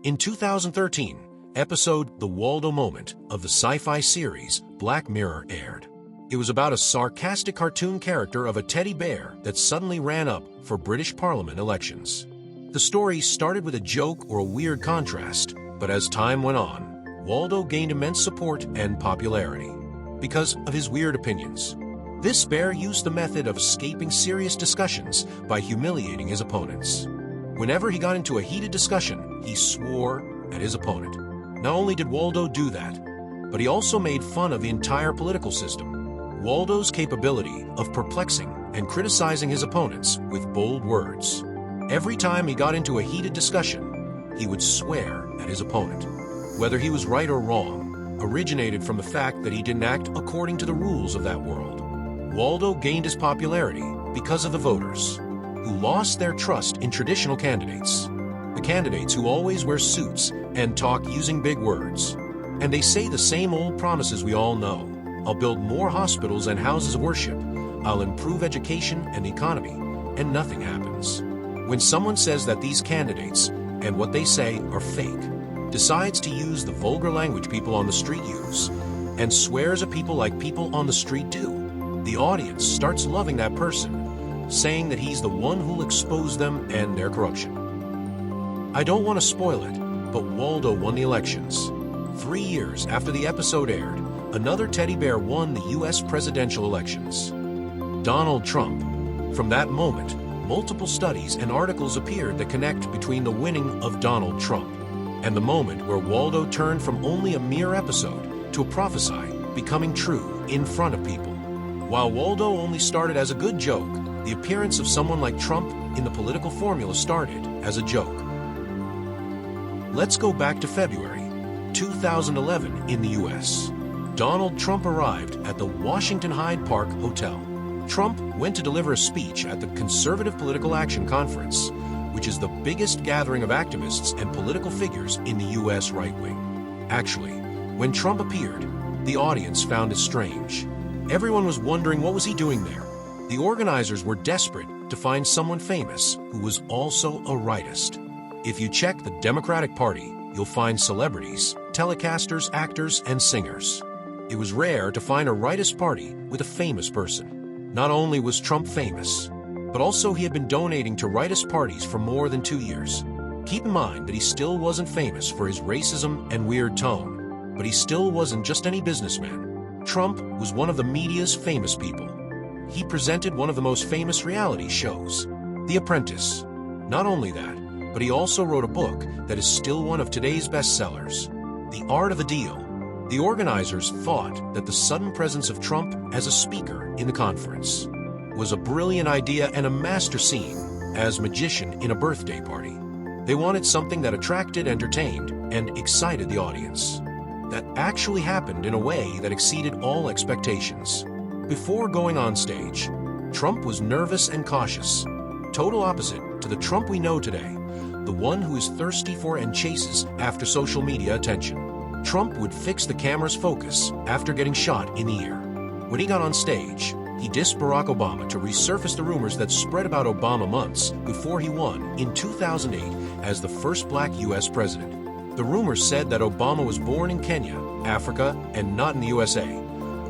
In 2013, episode The Waldo Moment of the sci-fi series Black Mirror aired. It was about a sarcastic cartoon character of a teddy bear that suddenly ran up for British Parliament elections. The story started with a joke or a weird contrast, but as time went on, Waldo gained immense support and popularity because of his weird opinions. This bear used the method of escaping serious discussions by humiliating his opponents. Whenever he got into a heated discussion, he swore at his opponent. Not only did Waldo do that, but he also made fun of the entire political system. Waldo's capability of perplexing and criticizing his opponents with bold words. Every time he got into a heated discussion, he would swear at his opponent. Whether he was right or wrong, originated from the fact that he didn't act according to the rules of that world. Waldo gained his popularity because of the voters, who lost their trust in traditional candidates. The candidates who always wear suits and talk using big words. And they say the same old promises we all know. I'll build more hospitals and houses of worship. I'll improve education and the economy. And nothing happens. When someone says that these candidates and what they say are fake, decides to use the vulgar language people on the street use, and swears at people like people on the street do, the audience starts loving that person, saying that he's the one who'll expose them and their corruption. I don't want to spoil it, but Waldo won the elections. 3 years after the episode aired, another teddy bear won the U.S. presidential elections. Donald Trump. From that moment, multiple studies and articles appeared that connect between the winning of Donald Trump and the moment where Waldo turned from only a mere episode to a prophecy becoming true in front of people. While Waldo only started as a good joke, the appearance of someone like Trump in the political formula started as a joke. Let's go back to February 2011 in the U.S. Donald Trump arrived at the Washington Hyde Park Hotel. Trump went to deliver a speech at the Conservative Political Action Conference, which is the biggest gathering of activists and political figures in the U.S. right wing. Actually, when Trump appeared, the audience found it strange. Everyone was wondering what was he doing there. The organizers were desperate to find someone famous who was also a rightist. If you check the Democratic Party, you'll find celebrities, telecasters, actors, and singers. It was rare to find a rightist party with a famous person. Not only was Trump famous, but also he had been donating to rightist parties for more than 2 years. Keep in mind that he still wasn't famous for his racism and weird tone, but he still wasn't just any businessman. Trump was one of the media's famous people. He presented one of the most famous reality shows, The Apprentice. Not only that, but he also wrote a book that is still one of today's bestsellers, The Art of the Deal. The organizers thought that the sudden presence of Trump as a speaker in the conference was a brilliant idea and a master scene as magician in a birthday party. They wanted something that attracted, entertained, and excited the audience. That actually happened in a way that exceeded all expectations. Before going on stage, Trump was nervous and cautious, total opposite to the Trump we know today, the one who is thirsty for and chases after social media attention. Trump would fix the camera's focus after getting shot in the ear. When he got on stage, he dissed Barack Obama to resurface the rumors that spread about Obama months before he won in 2008 as the first black U.S. president. The rumors said that Obama was born in Kenya, Africa, and not in the USA,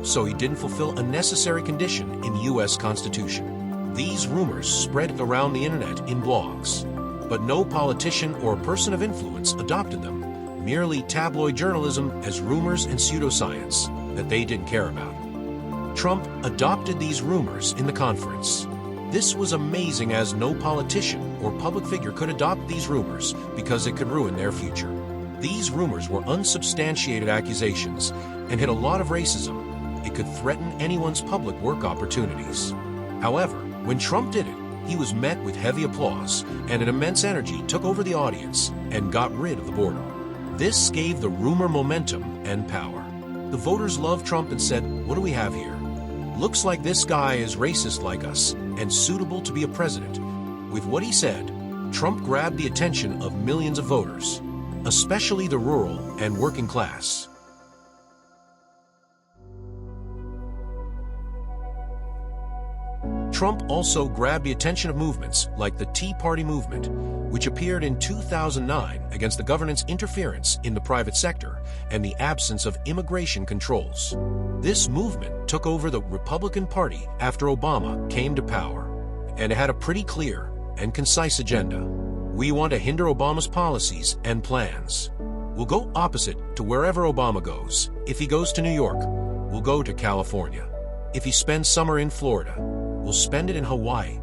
so he didn't fulfill a necessary condition in the U.S. Constitution. These rumors spread around the internet in blogs, but no politician or person of influence adopted them, merely tabloid journalism as rumors and pseudoscience that they didn't care about. Trump adopted these rumors in the conference. This was amazing as no politician or public figure could adopt these rumors because it could ruin their future. These rumors were unsubstantiated accusations and hid a lot of racism. It could threaten anyone's public work opportunities. However, when Trump did it, he was met with heavy applause, and an immense energy took over the audience and got rid of the boredom. This gave the rumor momentum and power. The voters loved Trump and said, "What do we have here? Looks like this guy is racist like us and suitable to be a president." With what he said, Trump grabbed the attention of millions of voters, especially the rural and working class. Trump also grabbed the attention of movements like the Tea Party movement, which appeared in 2009 against the government's interference in the private sector and the absence of immigration controls. This movement took over the Republican Party after Obama came to power, and it had a pretty clear and concise agenda. We want to hinder Obama's policies and plans. We'll go opposite to wherever Obama goes. If he goes to New York, we'll go to California. If he spends summer in Florida, we'll spend it in Hawaii.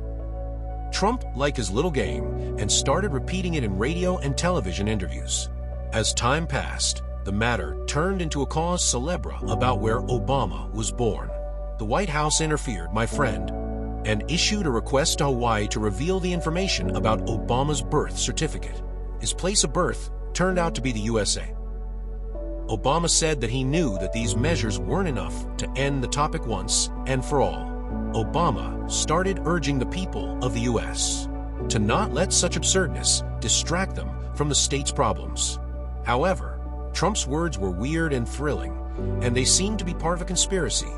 Trump liked his little game and started repeating it in radio and television interviews. As time passed, the matter turned into a cause célèbre about where Obama was born. The White House interfered, my friend, and issued a request to Hawaii to reveal the information about Obama's birth certificate. His place of birth turned out to be the USA. Obama said that he knew that these measures weren't enough to end the topic once and for all. Obama started urging the people of the U.S. to not let such absurdness distract them from the state's problems. However, Trump's words were weird and thrilling, and they seemed to be part of a conspiracy,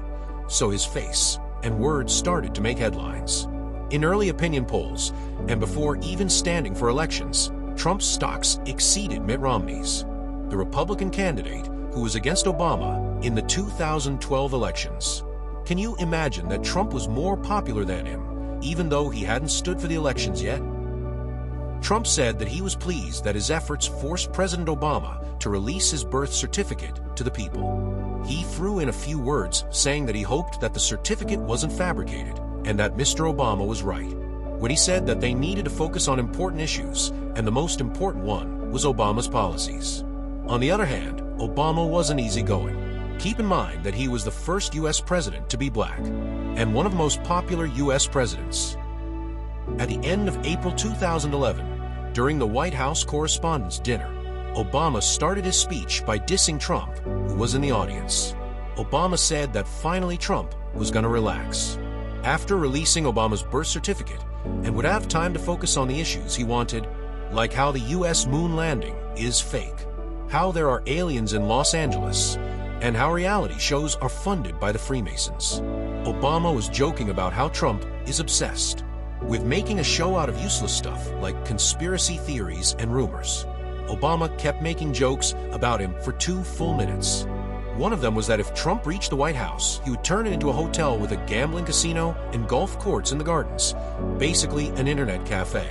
so his face and words started to make headlines. In early opinion polls, and before even standing for elections, Trump's stocks exceeded Mitt Romney's, the Republican candidate who was against Obama in the 2012 elections. Can you imagine that Trump was more popular than him, even though he hadn't stood for the elections yet? Trump said that he was pleased that his efforts forced President Obama to release his birth certificate to the people. He threw in a few words saying that he hoped that the certificate wasn't fabricated and that Mr. Obama was right, when he said that they needed to focus on important issues, and the most important one was Obama's policies. On the other hand, Obama wasn't easygoing. Keep in mind that he was the first U.S. president to be black, and one of the most popular U.S. presidents. At the end of April 2011, during the White House Correspondents' Dinner, Obama started his speech by dissing Trump, who was in the audience. Obama said that finally Trump was going to relax after releasing Obama's birth certificate and would have time to focus on the issues he wanted, like how the U.S. moon landing is fake, how there are aliens in Los Angeles, and how reality shows are funded by the Freemasons. Obama was joking about how Trump is obsessed with making a show out of useless stuff like conspiracy theories and rumors. Obama kept making jokes about him for 2 full minutes. One of them was that if Trump reached the White House, he would turn it into a hotel with a gambling casino and golf courts in the gardens, basically an internet cafe.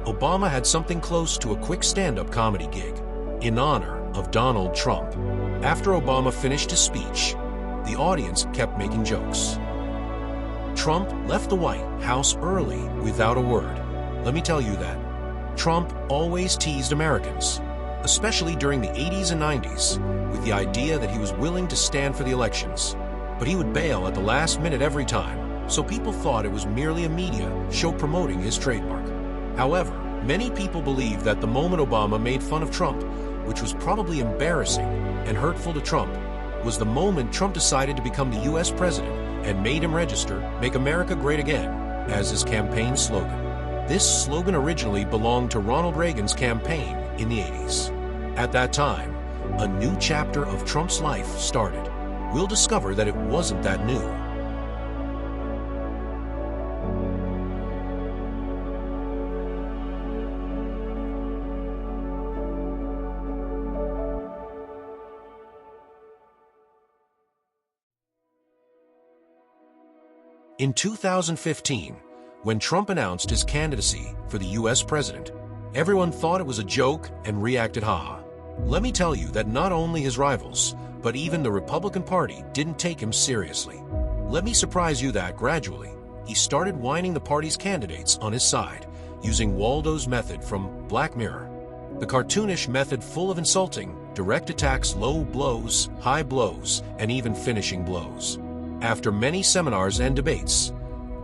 Obama had something close to a quick stand-up comedy gig in honor of Donald Trump. After Obama finished his speech, the audience kept making jokes. Trump left the White House early without a word. Let me tell you that Trump always teased Americans, especially during the 80s and 90s, with the idea that he was willing to stand for the elections, but he would bail at the last minute every time, so people thought it was merely a media show promoting his trademark. However, many people believe that the moment Obama made fun of Trump, which was probably embarrassing and hurtful to Trump, was the moment Trump decided to become the U.S. president and made him register "Make America Great Again" as his campaign slogan. This slogan originally belonged to Ronald Reagan's campaign in the 80s. At that time, a new chapter of Trump's life started. We'll discover that it wasn't that new. In 2015, when Trump announced his candidacy for the U.S. president, everyone thought it was a joke and reacted ha-ha. Let me tell you that not only his rivals, but even the Republican Party didn't take him seriously. Let me surprise you that gradually, he started whining the party's candidates on his side, using Waldo's method from Black Mirror. The cartoonish method full of insulting, direct attacks, low blows, high blows, and even finishing blows. After many seminars and debates,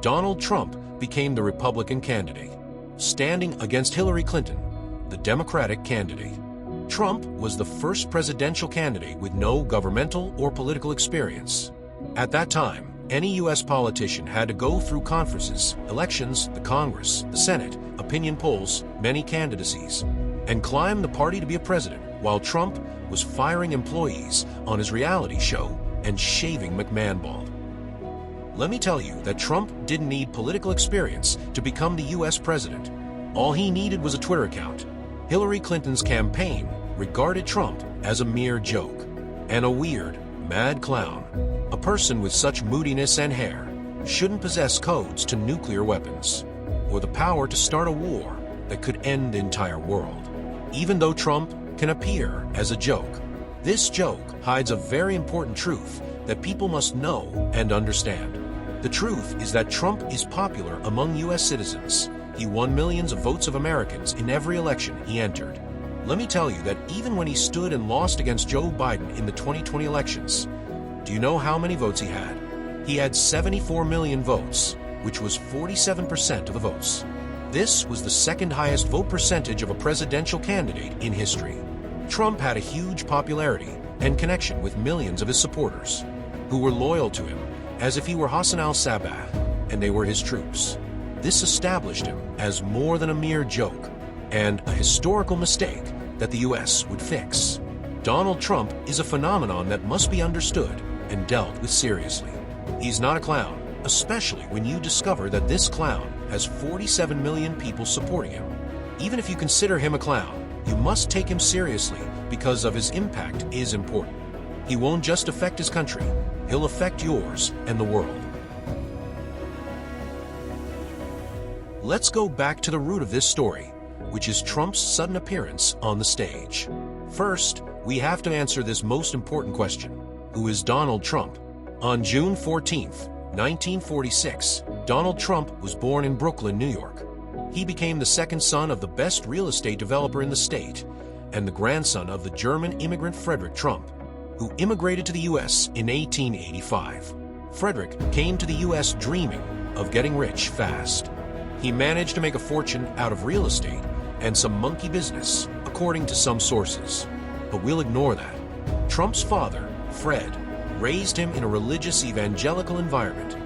Donald Trump became the Republican candidate, standing against Hillary Clinton, the Democratic candidate. Trump was the first presidential candidate with no governmental or political experience. At that time, any U.S. politician had to go through conferences, elections, the Congress, the Senate, opinion polls, many candidacies, and climb the party to be a president, while Trump was firing employees on his reality show and shaving McMahon bald. Let me tell you that Trump didn't need political experience to become the U.S. president. All he needed was a Twitter account. Hillary Clinton's campaign regarded Trump as a mere joke, and a weird, mad clown. A person with such moodiness and hair shouldn't possess codes to nuclear weapons, or the power to start a war that could end the entire world. Even though Trump can appear as a joke, this joke hides a very important truth that people must know and understand. The truth is that Trump is popular among U.S. citizens. He won millions of votes of Americans in every election he entered. Let me tell you that even when he stood and lost against Joe Biden in the 2020 elections, do you know how many votes he had? He had 74 million votes, which was 47% of the votes. This was the second highest vote percentage of a presidential candidate in history. Trump had a huge popularity and connection with millions of his supporters, who were loyal to him as if he were Hassan al-Sabah and they were his troops. This established him as more than a mere joke and a historical mistake that the U.S. would fix. Donald Trump is a phenomenon that must be understood and dealt with seriously. He's not a clown, especially when you discover that this clown has 47 million people supporting him. Even if you consider him a clown, you must take him seriously because of his impact is important. He won't just affect his country, he'll affect yours and the world. Let's go back to the root of this story, which is Trump's sudden appearance on the stage. First, we have to answer this most important question. Who is Donald Trump? On June 14, 1946, Donald Trump was born in Brooklyn, New York. He became the second son of the best real estate developer in the state and the grandson of the German immigrant Frederick Trump, who immigrated to the U.S. in 1885. Frederick came to the U.S. dreaming of getting rich fast. He managed to make a fortune out of real estate and some monkey business, according to some sources. But we'll ignore that. Trump's father, Fred, raised him in a religious evangelical environment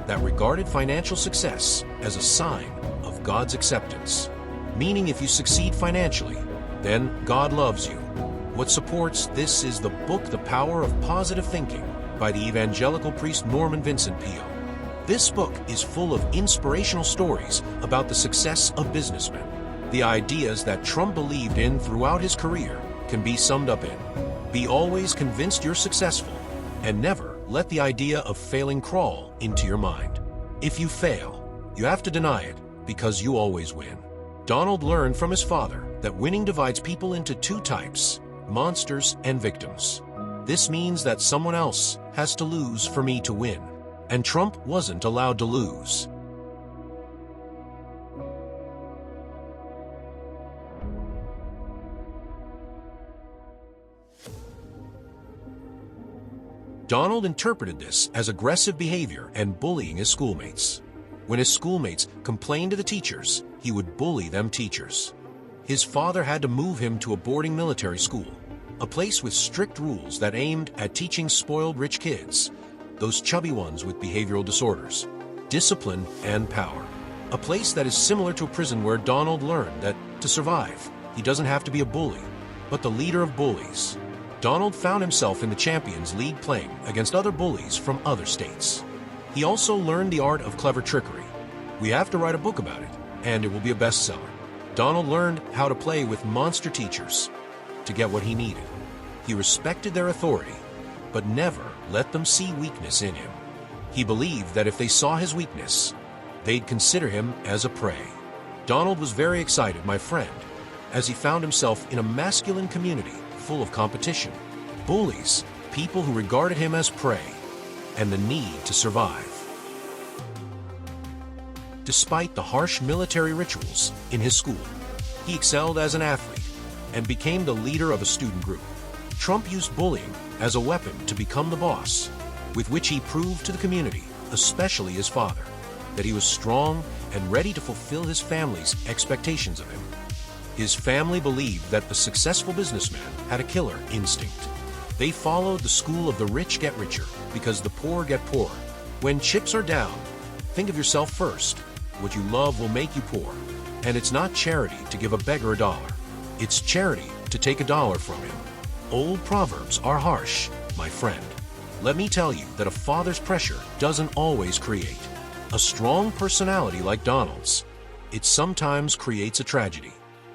that regarded financial success as a sign of God's acceptance. Meaning if you succeed financially, then God loves you. What supports this is the book The Power of Positive Thinking by the evangelical priest Norman Vincent Peale. This book is full of inspirational stories about the success of businessmen. The ideas that Trump believed in throughout his career can be summed up in: be always convinced you're successful, and never let the idea of failing crawl into your mind. If you fail, you have to deny it because you always win. Donald learned from his father that winning divides people into two types: monsters and victims. This means that someone else has to lose for me to win, and Trump wasn't allowed to lose. Donald interpreted this as aggressive behavior and bullying his schoolmates. When his schoolmates complained to the teachers, he would bully them teachers. His father had to move him to a boarding military school, a place with strict rules that aimed at teaching spoiled rich kids, those chubby ones with behavioral disorders, discipline and power. A place that is similar to a prison where Donald learned that to survive, he doesn't have to be a bully, but the leader of bullies. Donald found himself in the Champions League playing against other bullies from other states. He also learned the art of clever trickery. We have to write a book about it, and it will be a bestseller. Donald learned how to play with monster teachers to get what he needed. He respected their authority, but never let them see weakness in him. He believed that if they saw his weakness, they'd consider him as a prey. Donald was very excited, my friend, as he found himself in a masculine community full of competition, bullies, people who regarded him as prey, and the need to survive. Despite the harsh military rituals in his school, he excelled as an athlete and became the leader of a student group. Trump used bullying as a weapon to become the boss, with which he proved to the community, especially his father, that he was strong and ready to fulfill his family's expectations of him. His family believed that the successful businessman had a killer instinct. They followed the school of the rich get richer because the poor get poorer. When chips are down, think of yourself first. What you love will make you poor. And it's not charity to give a beggar $1. It's charity to take $1 from him. Old proverbs are harsh, my friend. Let me tell you that a father's pressure doesn't always create a strong personality like Donald's. it sometimes creates a tragedy.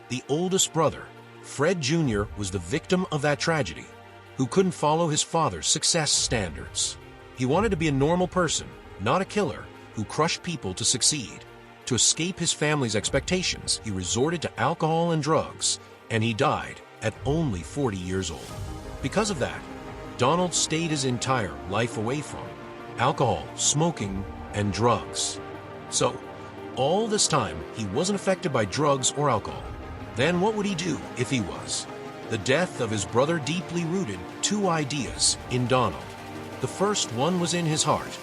The oldest brother, Fred Jr., was the victim of that tragedy, who couldn't follow his father's success standards. He wanted to be a normal person, not a killer, who crushed people to succeed. To escape his family's expectations, he resorted to alcohol and drugs, and he died at only 40 years old. Because of that, Donald stayed his entire life away from alcohol, smoking, and drugs. So, all this time, he wasn't affected by drugs or alcohol. Then what would he do if he was? The death of his brother deeply rooted two ideas in Donald. The first one was in his heart,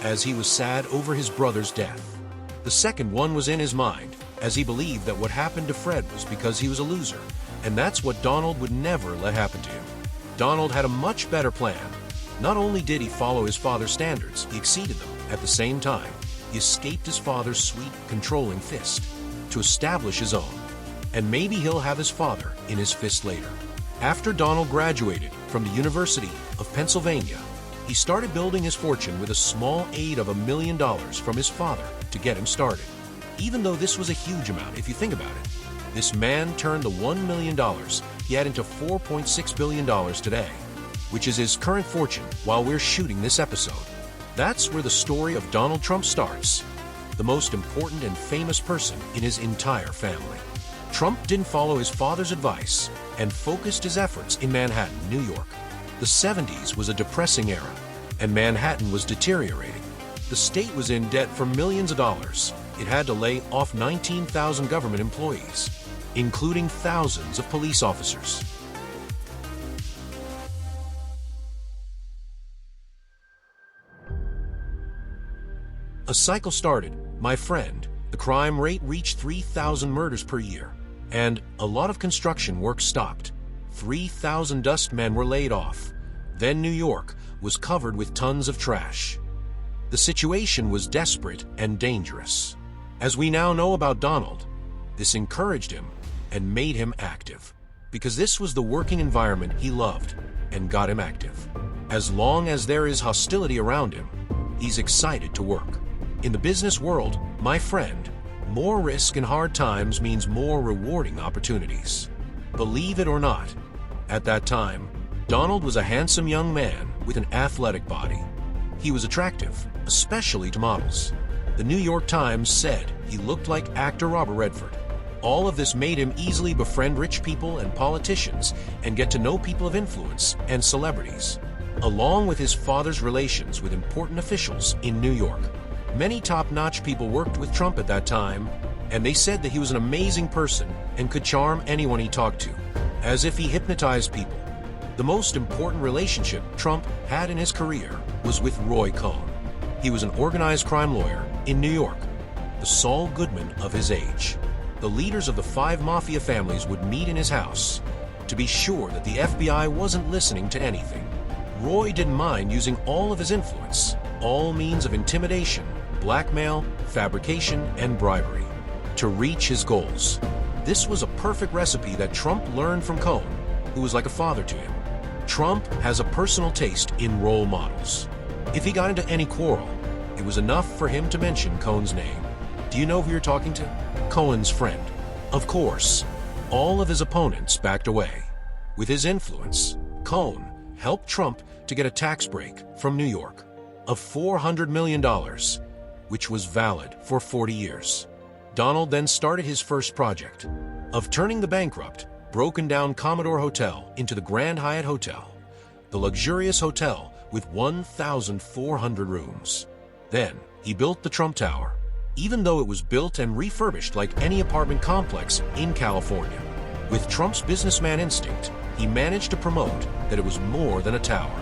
as he was sad over his brother's death. The second one was in his mind, as he believed that what happened to Fred was because he was a loser, and that's what Donald would never let happen to him. Donald had a much better plan. Not only did he follow his father's standards, he exceeded them. At the same time, he escaped his father's sweet, controlling fist to establish his own. And maybe he'll have his father in his fist later. After Donald graduated from the University of Pennsylvania, he started building his fortune with a small aid of $1 million from his father to get him started. Even though this was a huge amount, if you think about it, this man turned the $1 million he had into $4.6 billion today, which is his current fortune while we're shooting this episode. That's where the story of Donald Trump starts, the most important and famous person in his entire family. Trump didn't follow his father's advice and focused his efforts in Manhattan, New York. The 70s was a depressing era, and Manhattan was deteriorating. The state was in debt for millions of dollars. It had to lay off 19,000 government employees, including thousands of police officers. A cycle started, my friend. The crime rate reached 3,000 murders per year, and a lot of construction work stopped. 3,000 dustmen were laid off. Then New York was covered with tons of trash. The situation was desperate and dangerous. As we now know about Donald, this encouraged him and made him active, because this was the working environment he loved and got him active. As long as there is hostility around him, he's excited to work. In the business world, my friend, more risk and hard times means more rewarding opportunities. Believe it or not, at that time, Donald was a handsome young man with an athletic body. He was attractive, especially to models. The New York Times said he looked like actor Robert Redford. All of this made him easily befriend rich people and politicians and get to know people of influence and celebrities, along with his father's relations with important officials in New York. Many top-notch people worked with Trump at that time, and they said that he was an amazing person and could charm anyone he talked to, as if he hypnotized people. The most important relationship Trump had in his career was with Roy Cohn. He was an organized crime lawyer in New York, the Saul Goodman of his age. The leaders of the 5 mafia families would meet in his house to be sure that the FBI wasn't listening to anything. Roy didn't mind using all of his influence, all means of intimidation, blackmail, fabrication, and bribery, to reach his goals. This was a perfect recipe that Trump learned from Cohn, who was like a father to him. Trump has a personal taste in role models. If he got into any quarrel, it was enough for him to mention Cohn's name. Do you know who you're talking to? Cohen's friend. Of course, all of his opponents backed away. With his influence, Cohn helped Trump to get a tax break from New York of $400 million, which was valid for 40 years. Donald then started his first project of turning the bankrupt, broken-down Commodore Hotel into the Grand Hyatt Hotel, the luxurious hotel with 1,400 rooms. Then, he built the Trump Tower, even though it was built and refurbished like any apartment complex in California. With Trump's businessman instinct, he managed to promote that it was more than a tower.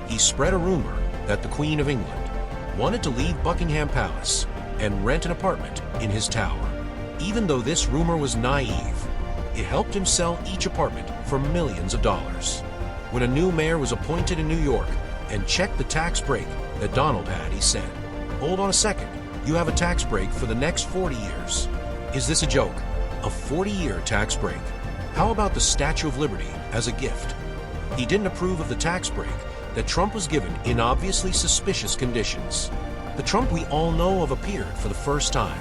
He spread a rumor that the Queen of England wanted to leave Buckingham Palace and rent an apartment in his tower. Even though this rumor was naive, it helped him sell each apartment for millions of dollars. When a new mayor was appointed in New York and checked the tax break that Donald had, he said, "Hold on a second, you have a tax break for the next 40 years. Is this a joke? A 40-year tax break? How about the Statue of Liberty as a gift?" He didn't approve of the tax break that Trump was given in obviously suspicious conditions. The Trump we all know of appeared for the first time.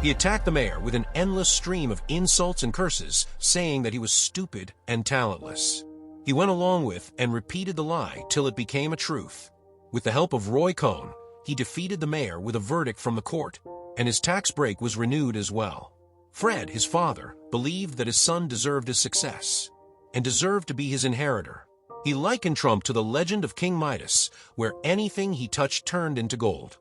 He attacked the mayor with an endless stream of insults and curses, saying that he was stupid and talentless. He went along with and repeated the lie till it became a truth. With the help of Roy Cohn, he defeated the mayor with a verdict from the court, and his tax break was renewed as well. Fred, his father, believed that his son deserved his success and deserved to be his inheritor. He likened Trump to the legend of King Midas, where anything he touched turned into gold.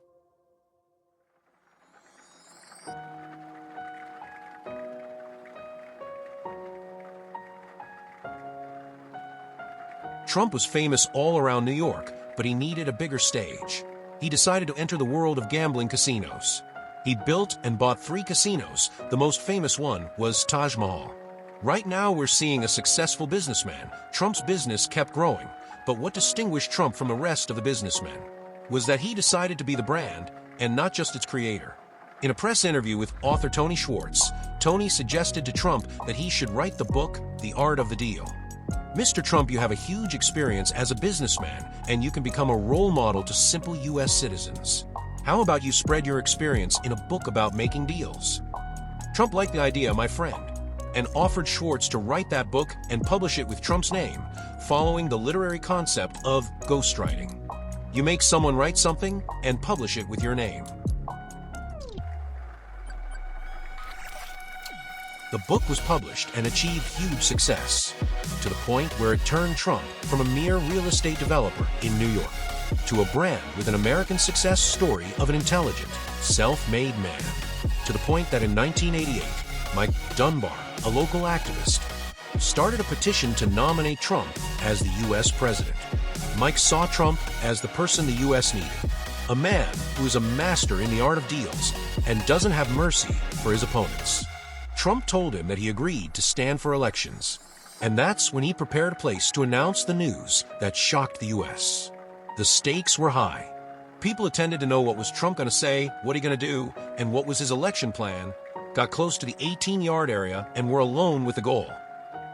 Trump was famous all around New York, but he needed a bigger stage. He decided to enter the world of gambling casinos. He built and bought 3 casinos. The most famous one was Taj Mahal. Right now we're seeing a successful businessman. Trump's business kept growing, but what distinguished Trump from the rest of the businessmen was that he decided to be the brand and not just its creator. In a press interview with author Tony Schwartz, Tony suggested to Trump that he should write the book, The Art of the Deal. Mr. Trump, you have a huge experience as a businessman, and you can become a role model to simple U.S. citizens. How about you spread your experience in a book about making deals? Trump liked the idea, my friend, and offered Schwartz to write that book and publish it with Trump's name, following the literary concept of ghostwriting. You make someone write something and publish it with your name. The book was published and achieved huge success, to the point where it turned Trump from a mere real estate developer in New York to a brand with an American success story of an intelligent, self-made man, to the point that in 1988, Mike Dunbar, a local activist, started a petition to nominate Trump as the U.S. president. Mike saw Trump as the person the U.S. needed, a man who is a master in the art of deals and doesn't have mercy for his opponents. Trump told him that he agreed to stand for elections, and that's when he prepared a place to announce the news that shocked the U.S. The stakes were high. People attended to know what was Trump going to say, what he going to do, and what was his election plan, got close to the 18-yard area and were alone with the goal.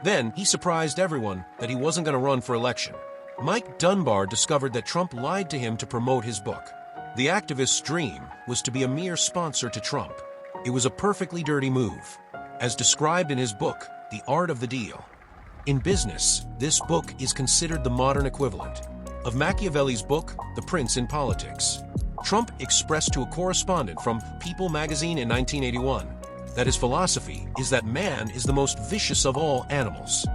Then he surprised everyone that he wasn't going to run for election. Mike Dunbar discovered that Trump lied to him to promote his book. The activist's dream was to be a mere sponsor to Trump. It was a perfectly dirty move, as described in his book, The Art of the Deal. In business, this book is considered the modern equivalent of Machiavelli's book, The Prince in Politics. Trump expressed to a correspondent from People magazine in 1981 that his philosophy is that man is the most vicious of all animals.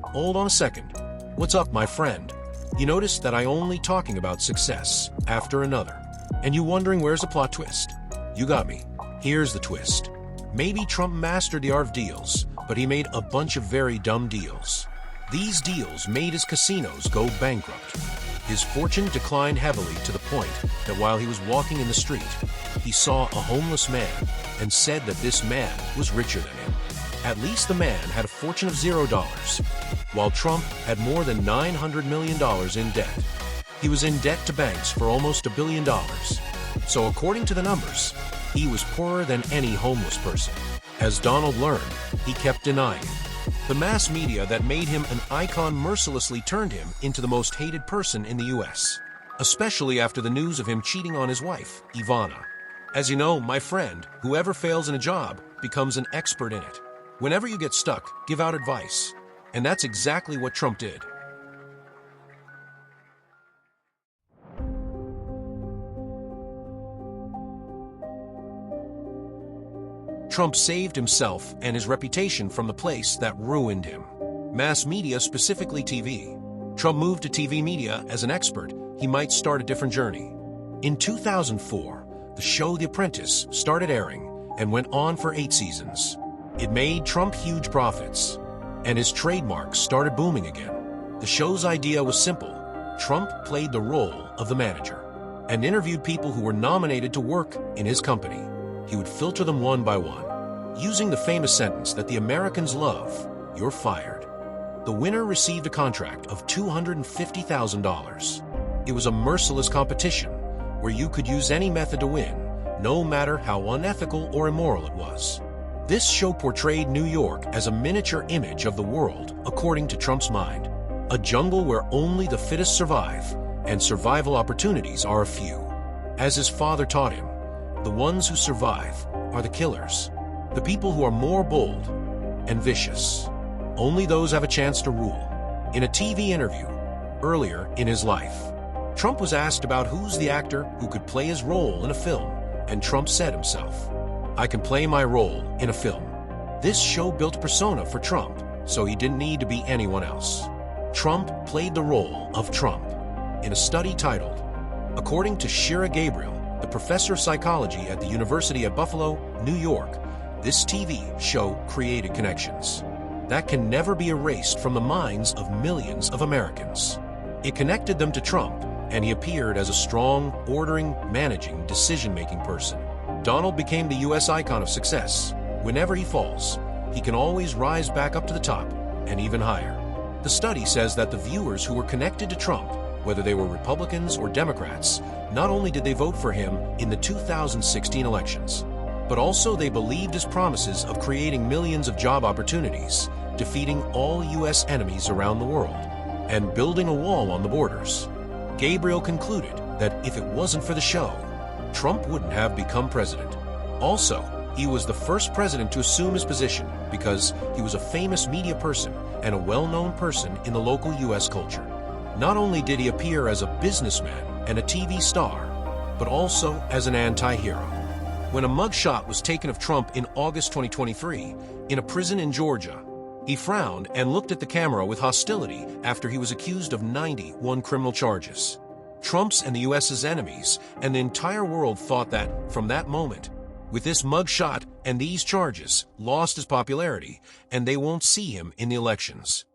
Hold on a second. What's up, my friend? You notice that I only talking about success after another, and you wondering where's the plot twist? You got me. Here's the twist. Maybe Trump mastered the art of deals, but he made a bunch of very dumb deals. These deals made his casinos go bankrupt. His fortune declined heavily to the point that while he was walking in the street, he saw a homeless man and said that this man was richer than him. At least the man had a fortune of $0, while Trump had more than $900 million in debt. He was in debt to banks for almost $1 billion. So according to the numbers, he was poorer than any homeless person. As Donald learned, he kept denying it. The mass media that made him an icon mercilessly turned him into the most hated person in the U.S., especially after the news of him cheating on his wife, Ivana. As you know, my friend, whoever fails in a job becomes an expert in it. Whenever you get stuck, give out advice. And that's exactly what Trump did. Trump saved himself and his reputation from the place that ruined him. Mass media, specifically TV. Trump moved to TV media as an expert. He might start a different journey. In 2004, the show The Apprentice started airing and went on for 8 seasons. It made Trump huge profits, and his trademarks started booming again. The show's idea was simple. Trump played the role of the manager and interviewed people who were nominated to work in his company. He would filter them one by one, using the famous sentence that the Americans love, "You're fired." The winner received a contract of $250,000. It was a merciless competition where you could use any method to win, no matter how unethical or immoral it was. This show portrayed New York as a miniature image of the world, according to Trump's mind. A jungle where only the fittest survive, and survival opportunities are a few. As his father taught him, the ones who survive are the killers, the people who are more bold and vicious. Only those have a chance to rule. In a TV interview earlier in his life, Trump was asked about who's the actor who could play his role in a film, and Trump said himself, "I can play my role in a film." This show built a persona for Trump, so he didn't need to be anyone else. Trump played the role of Trump in a study titled, according to Shira Gabriel, the professor of psychology at the University of Buffalo, New York, this TV show created connections that can never be erased from the minds of millions of Americans. It connected them to Trump, and he appeared as a strong, ordering, managing, decision-making person. Donald became the U.S. icon of success. Whenever he falls, he can always rise back up to the top, and even higher. The study says that the viewers who were connected to Trump, whether they were Republicans or Democrats, not only did they vote for him in the 2016 elections, but also they believed his promises of creating millions of job opportunities, defeating all U.S. enemies around the world, and building a wall on the borders. Gabriel concluded that if it wasn't for the show, Trump wouldn't have become president. Also, he was the first president to assume his position because he was a famous media person and a well-known person in the local U.S. culture. Not only did he appear as a businessman and a TV star, but also as an anti-hero. When a mugshot was taken of Trump in August 2023 in a prison in Georgia, he frowned and looked at the camera with hostility after he was accused of 91 criminal charges. Trump's and the U.S.'s enemies and the entire world thought that, from that moment, with this mugshot and these charges, lost his popularity, and they won't see him in the elections.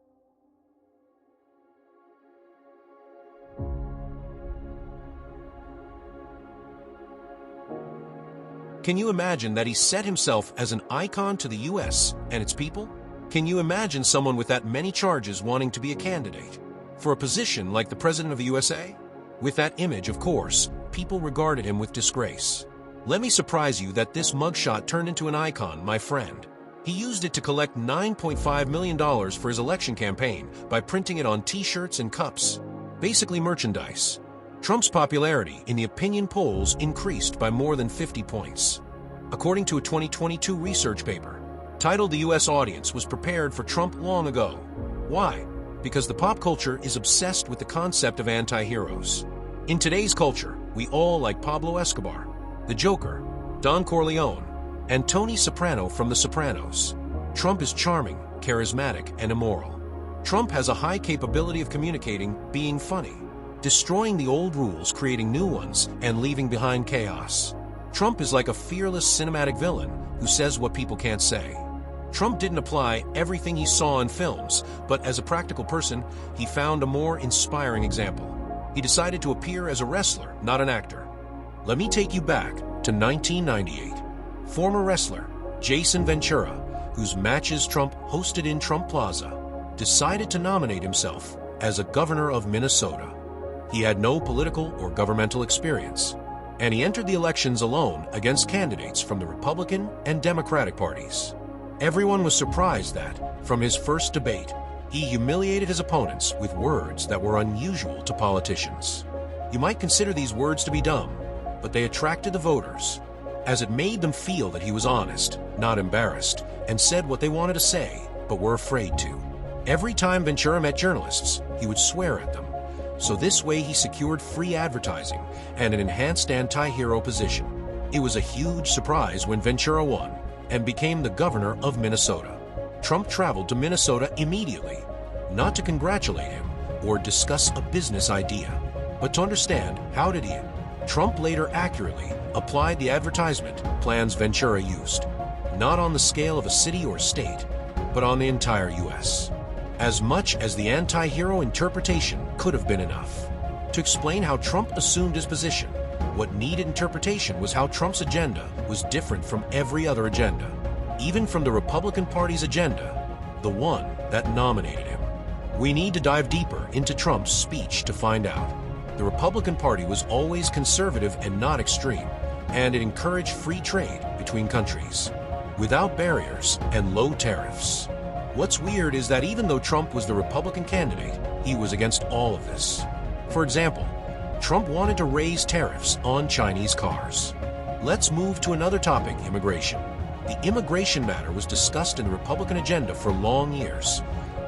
Can you imagine that he set himself as an icon to the U.S. and its people? Can you imagine someone with that many charges wanting to be a candidate for a position like the President of the USA? With that image, of course, people regarded him with disgrace. Let me surprise you that this mugshot turned into an icon, my friend. He used it to collect $9.5 million for his election campaign by printing it on T-shirts and cups, basically merchandise. Trump's popularity in the opinion polls increased by more than 50 points. According to a 2022 research paper titled "The U.S. Audience Was Prepared for Trump Long Ago." Why? Because the pop culture is obsessed with the concept of anti-heroes. In today's culture, we all like Pablo Escobar, the Joker, Don Corleone, and Tony Soprano from The Sopranos. Trump is charming, charismatic, and immoral. Trump has a high capability of communicating, being funny, destroying the old rules, creating new ones, and leaving behind chaos. Trump is like a fearless cinematic villain who says what people can't say. Trump didn't apply everything he saw in films, but as a practical person, he found a more inspiring example. He decided to appear as a wrestler, not an actor. Let me take you back to 1998. Former wrestler Jason Ventura, whose matches Trump hosted in Trump Plaza, decided to nominate himself as a governor of Minnesota. He had no political or governmental experience, and he entered the elections alone against candidates from the Republican and Democratic parties. Everyone was surprised that, from his first debate, he humiliated his opponents with words that were unusual to politicians. You might consider these words to be dumb, but they attracted the voters, as it made them feel that he was honest, not embarrassed, and said what they wanted to say, but were afraid to. Every time Ventura met journalists, he would swear at them. So this way he secured free advertising and an enhanced anti-hero position. It was a huge surprise when Ventura won and became the governor of Minnesota. Trump traveled to Minnesota immediately, not to congratulate him or discuss a business idea, but to understand how did he. Trump later accurately applied the advertisement plans Ventura used, not on the scale of a city or state, but on the entire U.S. As much as the anti-hero interpretation could have been enough. To explain how Trump assumed his position, what needed interpretation was how Trump's agenda was different from every other agenda, even from the Republican Party's agenda, the one that nominated him. We need to dive deeper into Trump's speech to find out. The Republican Party was always conservative and not extreme, and it encouraged free trade between countries, without barriers and low tariffs. What's weird is that even though Trump was the Republican candidate, he was against all of this. For example, Trump wanted to raise tariffs on Chinese cars. Let's move to another topic, immigration. The immigration matter was discussed in the Republican agenda for long years,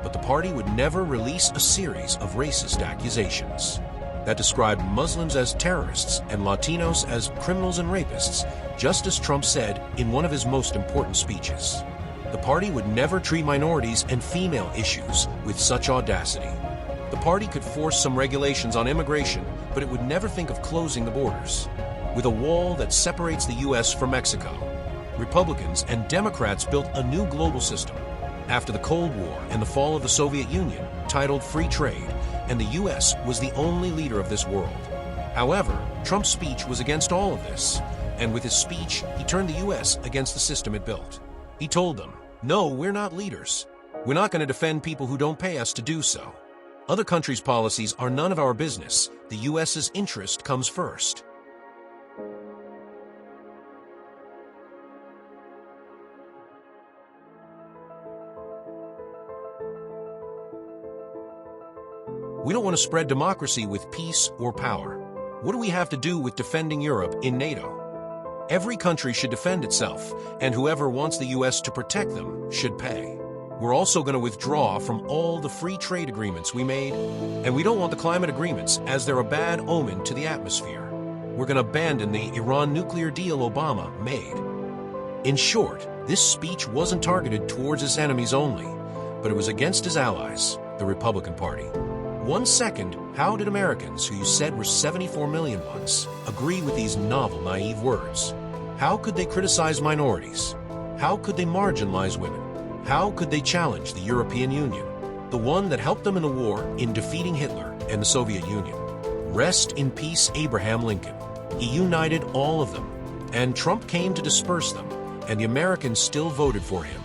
but the party would never release a series of racist accusations that described Muslims as terrorists and Latinos as criminals and rapists, just as Trump said in one of his most important speeches. The party would never treat minorities and female issues with such audacity. The party could force some regulations on immigration, but it would never think of closing the borders. With a wall that separates the U.S. from Mexico, Republicans and Democrats built a new global system after the Cold War and the fall of the Soviet Union, titled Free Trade, and the U.S. was the only leader of this world. However, Trump's speech was against all of this, and with his speech, he turned the U.S. against the system it built. He told them, "No, we're not leaders. We're not going to defend people who don't pay us to do so. Other countries' policies are none of our business. The U.S.'s interest comes first." We don't want to spread democracy with peace or power. What do we have to do with defending Europe in NATO? Every country should defend itself, and whoever wants the U.S. to protect them should pay. We're also going to withdraw from all the free trade agreements we made, and we don't want the climate agreements as they're a bad omen to the atmosphere. We're going to abandon the Iran nuclear deal Obama made. In short, this speech wasn't targeted towards his enemies only, but it was against his allies, the Republican Party. 1 second, how did Americans, who you said were 74 million once, agree with these novel, naive words? How could they criticize minorities? How could they marginalize women? How could they challenge the European Union, the one that helped them in the war in defeating Hitler and the Soviet Union? Rest in peace, Abraham Lincoln. He united all of them, and Trump came to disperse them, and the Americans still voted for him.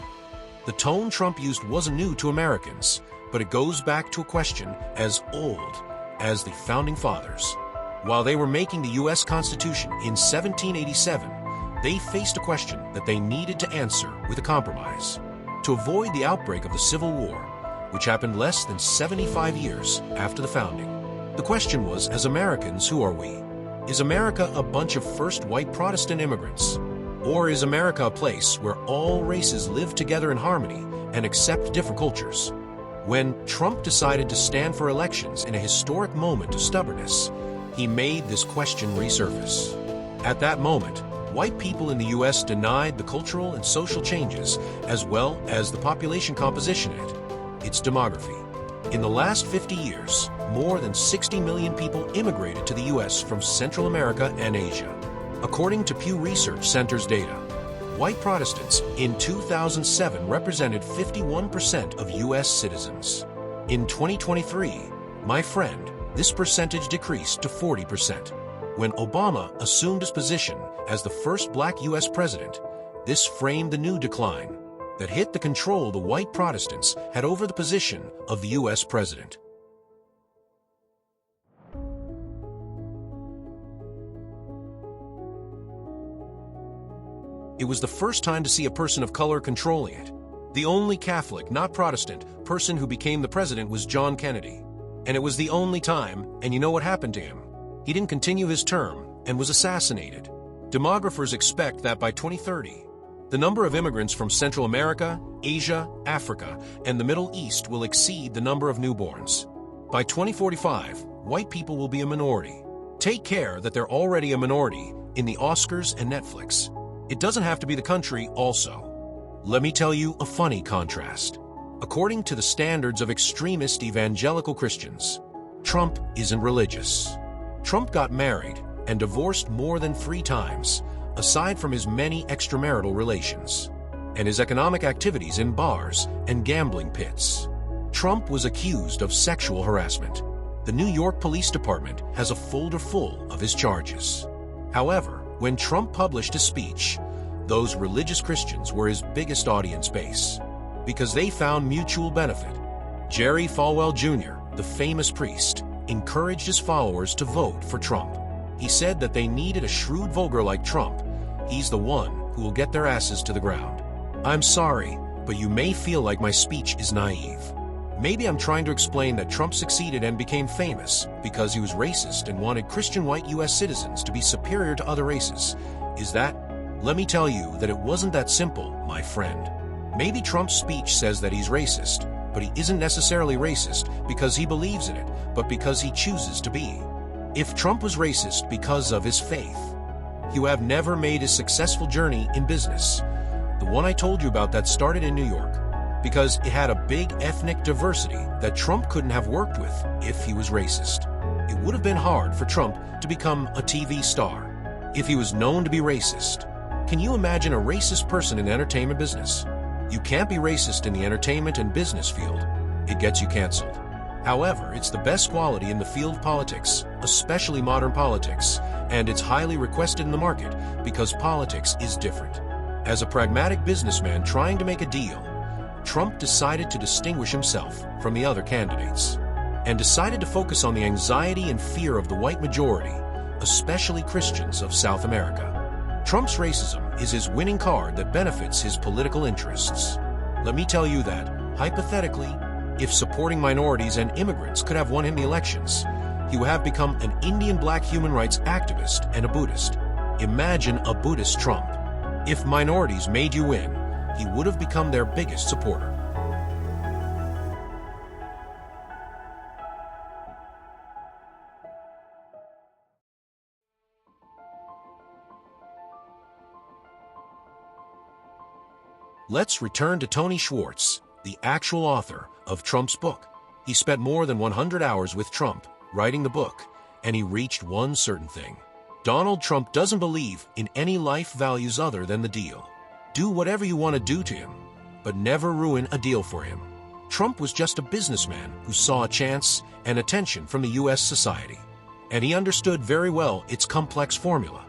The tone Trump used wasn't new to Americans, but it goes back to a question as old as the Founding Fathers. While they were making the U.S. Constitution in 1787, they faced a question that they needed to answer with a compromise to avoid the outbreak of the Civil War, which happened less than 75 years after the founding. The question was, as Americans, who are we? Is America a bunch of first white Protestant immigrants? Or is America a place where all races live together in harmony and accept different cultures? When Trump decided to stand for elections in a historic moment of stubbornness, he made this question resurface. At that moment, white people in the U.S. denied the cultural and social changes, as well as the population composition in it, its demography. In the last 50 years, more than 60 million people immigrated to the U.S. from Central America and Asia. According to Pew Research Center's data, white Protestants in 2007 represented 51% of U.S. citizens. In 2023, my friend, this percentage decreased to 40%. When Obama assumed his position as the first black U.S. president, this framed the new decline that hit the control the white Protestants had over the position of the U.S. president. It was the first time to see a person of color controlling it. The only Catholic, not Protestant, person who became the president was John Kennedy. And it was the only time, and you know what happened to him? He didn't continue his term and was assassinated. Demographers expect that by 2030, the number of immigrants from Central America, Asia, Africa, and the Middle East will exceed the number of newborns. By 2045, white people will be a minority. Take care that they're already a minority in the Oscars and Netflix. It doesn't have to be the country also. Let me tell you a funny contrast. According to the standards of extremist evangelical Christians, Trump isn't religious. Trump got married and divorced more than 3 times, aside from his many extramarital relations, and his economic activities in bars and gambling pits. Trump was accused of sexual harassment. The New York Police Department has a folder full of his charges. However, when Trump published his speech, those religious Christians were his biggest audience base because they found mutual benefit. Jerry Falwell Jr., the famous priest, encouraged his followers to vote for Trump. He said that they needed a shrewd voter like Trump. He's the one who will get their asses to the ground. I'm sorry, but you may feel like my speech is naive. Maybe I'm trying to explain that Trump succeeded and became famous because he was racist and wanted Christian white U.S. citizens to be superior to other races. is that? Let me tell you that it wasn't that simple, my friend. Maybe Trump's speech says that he's racist, but he isn't necessarily racist because he believes in it, but because he chooses to be. If Trump was racist because of his faith, he would have never made his successful journey in business. The one I told you about that started in New York, because it had a big ethnic diversity that Trump couldn't have worked with if he was racist. It would have been hard for Trump to become a TV star if he was known to be racist. Can you imagine a racist person in the entertainment business? You can't be racist in the entertainment and business field. It gets you canceled. However, it's the best quality in the field of politics, especially modern politics, and it's highly requested in the market because politics is different. As a pragmatic businessman trying to make a deal, Trump decided to distinguish himself from the other candidates and decided to focus on the anxiety and fear of the white majority, especially Christians of South America. Trump's racism is his winning card that benefits his political interests. Let me tell you that, hypothetically, if supporting minorities and immigrants could have won him the elections, he would have become an Indian black human rights activist and a Buddhist. Imagine a Buddhist Trump. If minorities made you win, he would have become their biggest supporter. Let's return to Tony Schwartz, the actual author of Trump's book. He spent more than 100 hours with Trump writing the book, and he reached one certain thing. Donald Trump doesn't believe in any life values other than the deal. Do whatever you want to do to him, but never ruin a deal for him. Trump was just a businessman who saw a chance and attention from the U.S. society, and he understood very well its complex formula.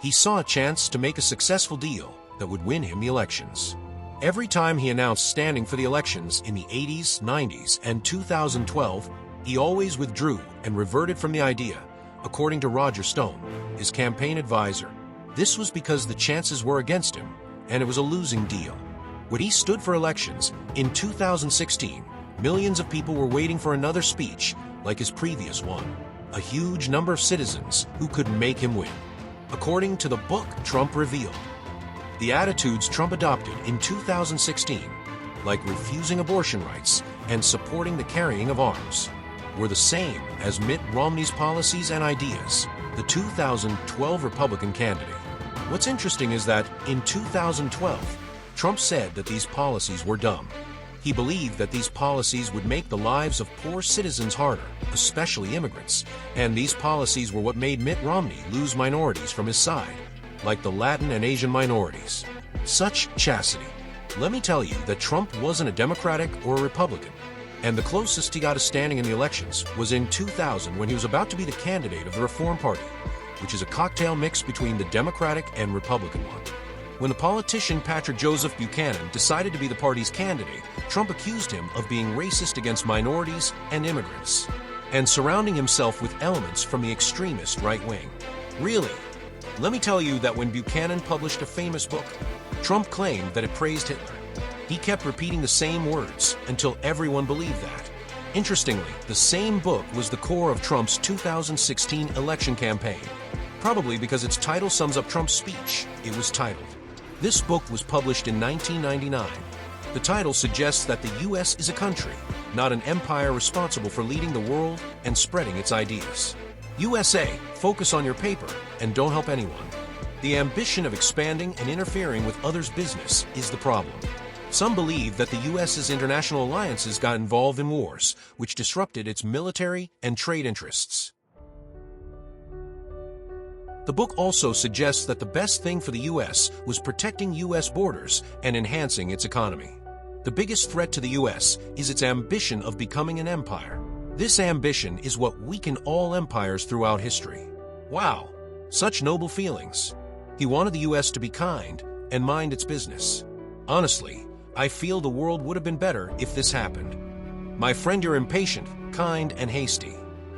He saw a chance to make a successful deal that would win him the elections. Every time he announced standing for the elections in the 80s, 90s, and 2012, he always withdrew and reverted from the idea, according to Roger Stone, his campaign advisor. This was because the chances were against him, and it was a losing deal. When he stood for elections in 2016, millions of people were waiting for another speech like his previous one, a huge number of citizens who could make him win. According to the book Trump revealed, the attitudes Trump adopted in 2016, like refusing abortion rights and supporting the carrying of arms, were the same as Mitt Romney's policies and ideas, the 2012 Republican candidate. What's interesting is that in 2012, Trump said that these policies were dumb. He believed that these policies would make the lives of poor citizens harder, especially immigrants, and these policies were what made Mitt Romney lose minorities from his side, like the Latin and Asian minorities. Such chastity. Let me tell you that Trump wasn't a Democratic or a Republican, and the closest he got to standing in the elections was in 2000 when he was about to be the candidate of the Reform Party, which is a cocktail mix between the Democratic and Republican one. When the politician Patrick Joseph Buchanan decided to be the party's candidate, Trump accused him of being racist against minorities and immigrants, and surrounding himself with elements from the extremist right wing. Really? Let me tell you that when Buchanan published a famous book, Trump claimed that it praised Hitler. He kept repeating the same words until everyone believed that. Interestingly, the same book was the core of Trump's 2016 election campaign, probably because its title sums up Trump's speech. It was titled. This book was published in 1999. The title suggests that the U.S. is a country, not an empire responsible for leading the world and spreading its ideas. USA, focus on your paper and don't help anyone. The ambition of expanding and interfering with others' business is the problem. Some believe that the U.S.'s international alliances got involved in wars, which disrupted its military and trade interests. The book also suggests that the best thing for the U.S. was protecting U.S. borders and enhancing its economy. The biggest threat to the U.S. is its ambition of becoming an empire. This ambition is what weakened all empires throughout history. Wow, such noble feelings. He wanted the U.S. to be kind and mind its business. Honestly, I feel the world would have been better if this happened. My friend, you're impatient, kind, and hasty.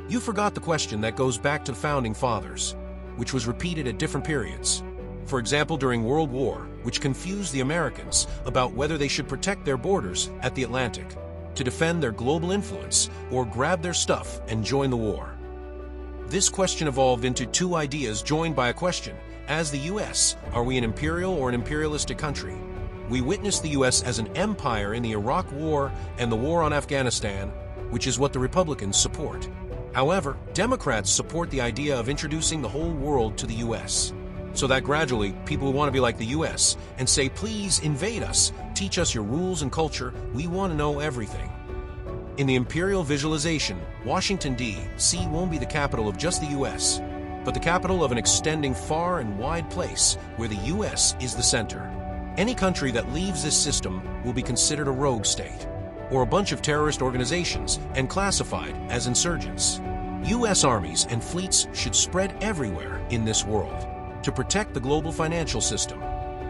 You forgot the question that goes back to the Founding Fathers, which was repeated at different periods. For example, during World War, which confused the Americans about whether they should protect their borders at the Atlantic, to defend their global influence, or grab their stuff and join the war. This question evolved into two ideas joined by a question, As the US, are we an imperial or an imperialistic country? We witnessed the US as an empire in the Iraq War and the war on Afghanistan, which is what the Republicans support. However, Democrats support the idea of introducing the whole world to the US, so that gradually people who want to be like the US and say, please invade us, teach us your rules and culture, we want to know everything. In the imperial visualization, Washington, D.C. won't be the capital of just the US, but the capital of an extending far and wide place where the US is the center. Any country that leaves this system will be considered a rogue state, or a bunch of terrorist organizations and classified as insurgents. US armies and fleets should spread everywhere in this world to protect the global financial system.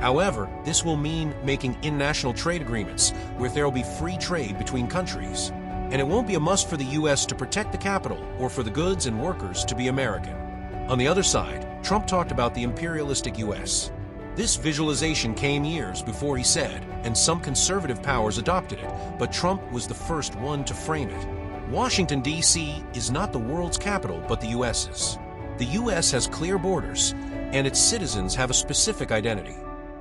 However, this will mean making international trade agreements where there will be free trade between countries. And it won't be a must for the US to protect the capital or for the goods and workers to be American. On the other side, Trump talked about the imperialistic US. This visualization came years before he said, and some conservative powers adopted it, but Trump was the first one to frame it. Washington, D.C. is not the world's capital, but the US's. The US has clear borders, and its citizens have a specific identity.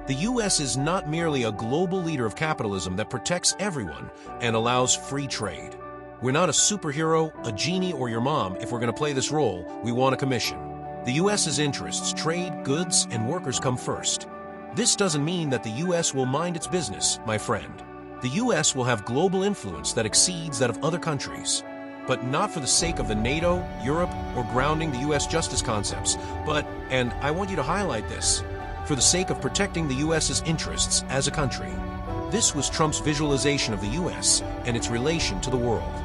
The US is not merely a global leader of capitalism that protects everyone and allows free trade. We're not a superhero, a genie, or your mom. If we're going to play this role, we want a commission. The US's interests, trade, goods, and workers come first. This doesn't mean that the US will mind its business, my friend. The US will have global influence that exceeds that of other countries, but not for the sake of the NATO, Europe, or grounding the US justice concepts, but, and I want you to highlight this, for the sake of protecting the US's interests as a country. This was Trump's visualization of the US and its relation to the world.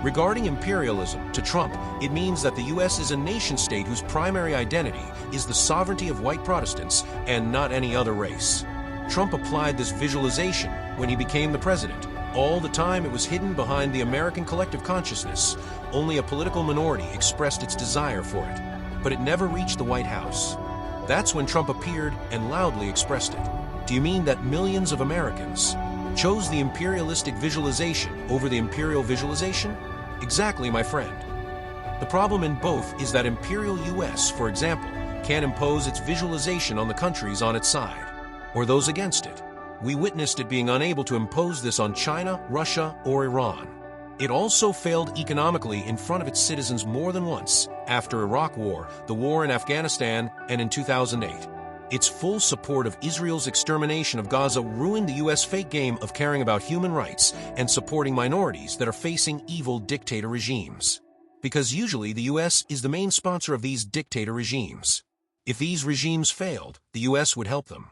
Regarding imperialism, to Trump, it means that the US is a nation-state whose primary identity is the sovereignty of white Protestants and not any other race. Trump applied this visualization when he became the president. All the time it was hidden behind the American collective consciousness. Only a political minority expressed its desire for it, but it never reached the White House. That's when Trump appeared and loudly expressed it. Do you mean that millions of Americans chose the imperialistic visualization over the imperial visualization? Exactly, my friend. The problem in both is that imperial US, for example, can't impose its visualization on the countries on its side, or those against it. We witnessed it being unable to impose this on China, Russia, or Iran. It also failed economically in front of its citizens more than once, after Iraq War, the war in Afghanistan, and in 2008. Its full support of Israel's extermination of Gaza ruined the US fake game of caring about human rights and supporting minorities that are facing evil dictator regimes. Because usually the US is the main sponsor of these dictator regimes. If these regimes failed, the US would help them.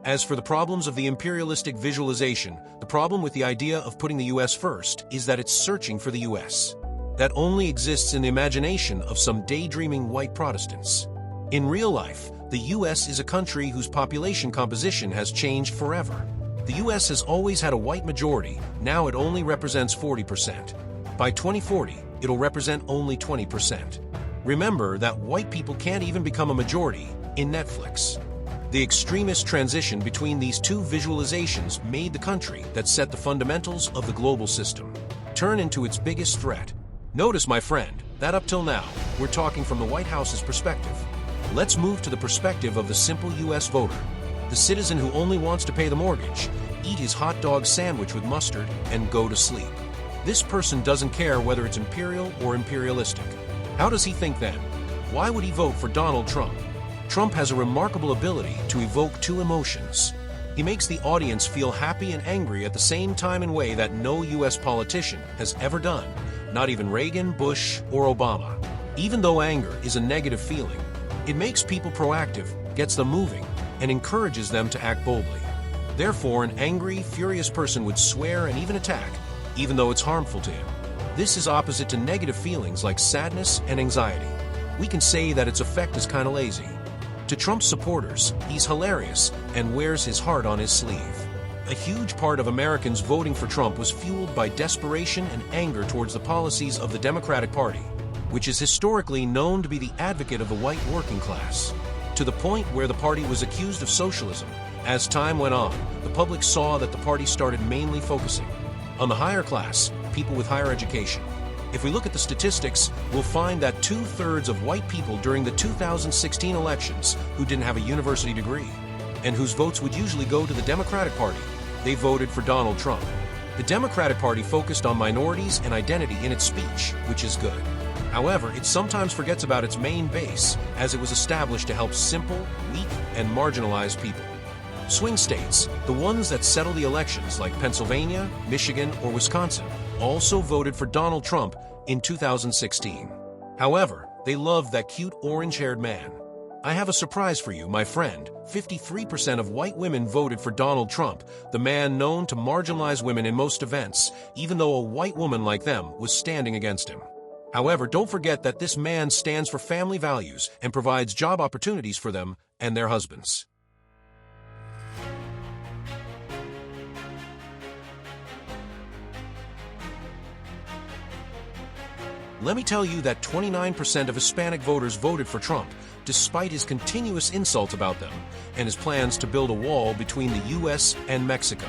As for the problems of the imperialistic visualization, the problem with the idea of putting the US first is that it's searching for the US. That only exists in the imagination of some daydreaming white Protestants. In real life, the US is a country whose population composition has changed forever. The US has always had a white majority, now it only represents 40%. By 2040, it'll represent only 20%. Remember that white people can't even become a majority in Netflix. The extremist transition between these two visualizations made the country that set the fundamentals of the global system turn into its biggest threat. Notice, my friend, that up till now, we're talking from the White House's perspective. Let's move to the perspective of the simple US voter, the citizen who only wants to pay the mortgage, eat his hot dog sandwich with mustard, and go to sleep. This person doesn't care whether it's imperial or imperialistic. How does he think then? Why would he vote for Donald Trump? Trump has a remarkable ability to evoke two emotions. He makes the audience feel happy and angry at the same time in way that no US politician has ever done, not even Reagan, Bush, or Obama. Even though anger is a negative feeling, it makes people proactive, gets them moving, and encourages them to act boldly. Therefore, an angry, furious person would swear and even attack, even though it's harmful to him. This is opposite to negative feelings like sadness and anxiety. We can say that its effect is kind of lazy. To Trump's supporters, he's hilarious and wears his heart on his sleeve. A huge part of Americans voting for Trump was fueled by desperation and anger towards the policies of the Democratic Party, which is historically known to be the advocate of the white working class, to the point where the party was accused of socialism. As time went on, the public saw that the party started mainly focusing on the higher class, people with higher education. If we look at the statistics, we'll find that 2/3 of white people during the 2016 elections who didn't have a university degree and whose votes would usually go to the Democratic Party, they voted for Donald Trump. The Democratic Party focused on minorities and identity in its speech, which is good. However, it sometimes forgets about its main base, as it was established to help simple, weak, and marginalized people. Swing states, the ones that settle the elections like Pennsylvania, Michigan, or Wisconsin, also voted for Donald Trump in 2016. However, they loved that cute orange-haired man. I have a surprise for you, my friend. 53% of white women voted for Donald Trump, the man known to marginalize women in most events, even though a white woman like them was standing against him. However, don't forget that this man stands for family values and provides job opportunities for them and their husbands. Let me tell you that 29% of Hispanic voters voted for Trump, despite his continuous insults about them and his plans to build a wall between the U.S. and Mexico.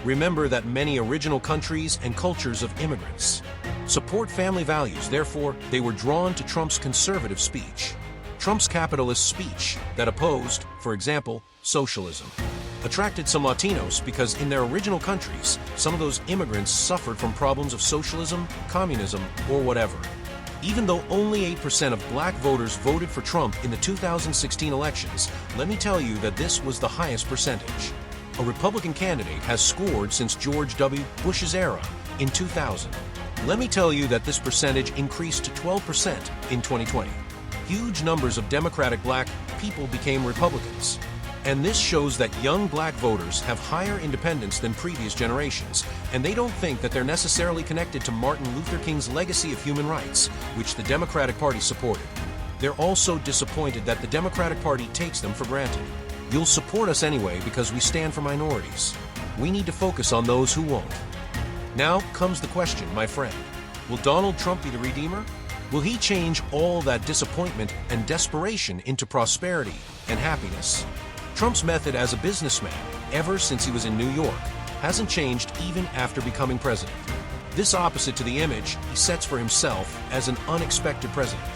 Remember that many original countries and cultures of immigrants support family values, therefore, they were drawn to Trump's conservative speech. Trump's capitalist speech that opposed, for example, socialism, attracted some Latinos because in their original countries, some of those immigrants suffered from problems of socialism, communism, or whatever. Even though only 8% of black voters voted for Trump in the 2016 elections, let me tell you that this was the highest percentage a Republican candidate has scored since George W. Bush's era in 2000. Let me tell you that this percentage increased to 12% in 2020. Huge numbers of Democratic black people became Republicans. And this shows that young black voters have higher independence than previous generations, and they don't think that they're necessarily connected to Martin Luther King's legacy of human rights, which the Democratic Party supported. They're also disappointed that the Democratic Party takes them for granted. You'll support us anyway because we stand for minorities. We need to focus on those who won't. Now comes the question, my friend. Will Donald Trump be the redeemer? Will he change all that disappointment and desperation into prosperity and happiness? Trump's method as a businessman, ever since he was in New York, hasn't changed even after becoming president. This opposite to the image he sets for himself as an unexpected president.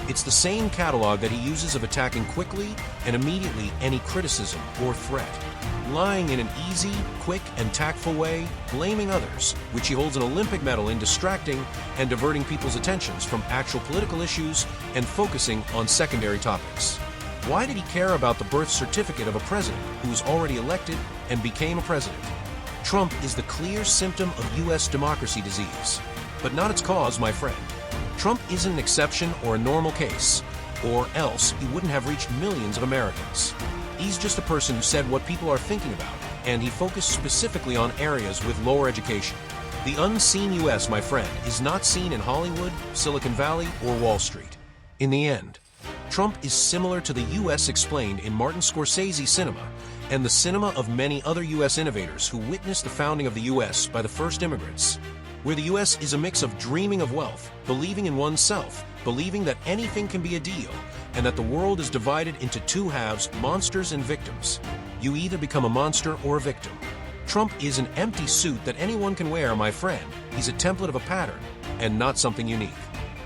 It's the same catalog that he uses of attacking quickly and immediately any criticism or threat, lying in an easy, quick, and tactful way, blaming others, which he holds an Olympic medal in distracting and diverting people's attentions from actual political issues and focusing on secondary topics. Why did he care about the birth certificate of a president who was already elected and became a president? Trump is the clear symptom of U.S. democracy disease, but not its cause, my friend. Trump isn't an exception or a normal case, or else he wouldn't have reached millions of Americans. He's just a person who said what people are thinking about, and he focused specifically on areas with lower education. The unseen U.S., my friend, is not seen in Hollywood, Silicon Valley, or Wall Street. In the end, Trump is similar to the U.S. explained in Martin Scorsese's cinema and the cinema of many other U.S. innovators who witnessed the founding of the U.S. by the first immigrants, where the U.S. is a mix of dreaming of wealth, believing in oneself, believing that anything can be a deal, and that the world is divided into two halves, monsters and victims. You either become a monster or a victim. Trump is an empty suit that anyone can wear, my friend. He's a template of a pattern, and not something unique.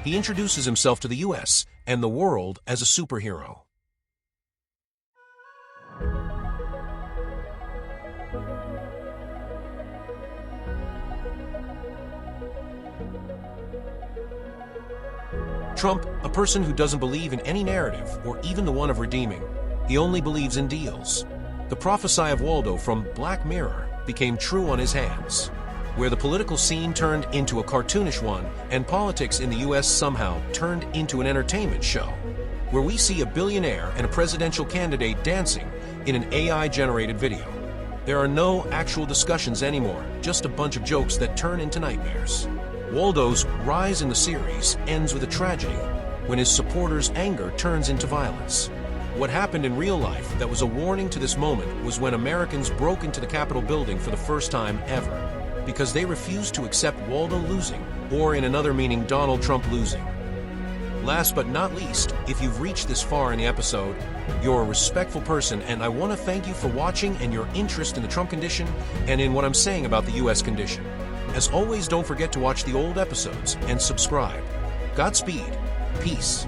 He introduces himself to the U.S. and the world as a superhero. Trump, a person who doesn't believe in any narrative or even the one of redeeming. He only believes in deals. The prophecy of Waldo from Black Mirror became true on his hands, where the political scene turned into a cartoonish one and politics in the U.S. somehow turned into an entertainment show, where we see a billionaire and a presidential candidate dancing in an AI-generated video. There are no actual discussions anymore, just a bunch of jokes that turn into nightmares. Waldo's rise in the series ends with a tragedy, when his supporters' anger turns into violence. What happened in real life that was a warning to this moment was when Americans broke into the Capitol building for the first time ever, because they refused to accept Waldo losing, or in another meaning, Donald Trump losing. Last but not least, if you've reached this far in the episode, you're a respectful person, and I want to thank you for watching and your interest in the Trump condition and in what I'm saying about the U.S. condition. As always, don't forget to watch the old episodes and subscribe. Godspeed. Peace.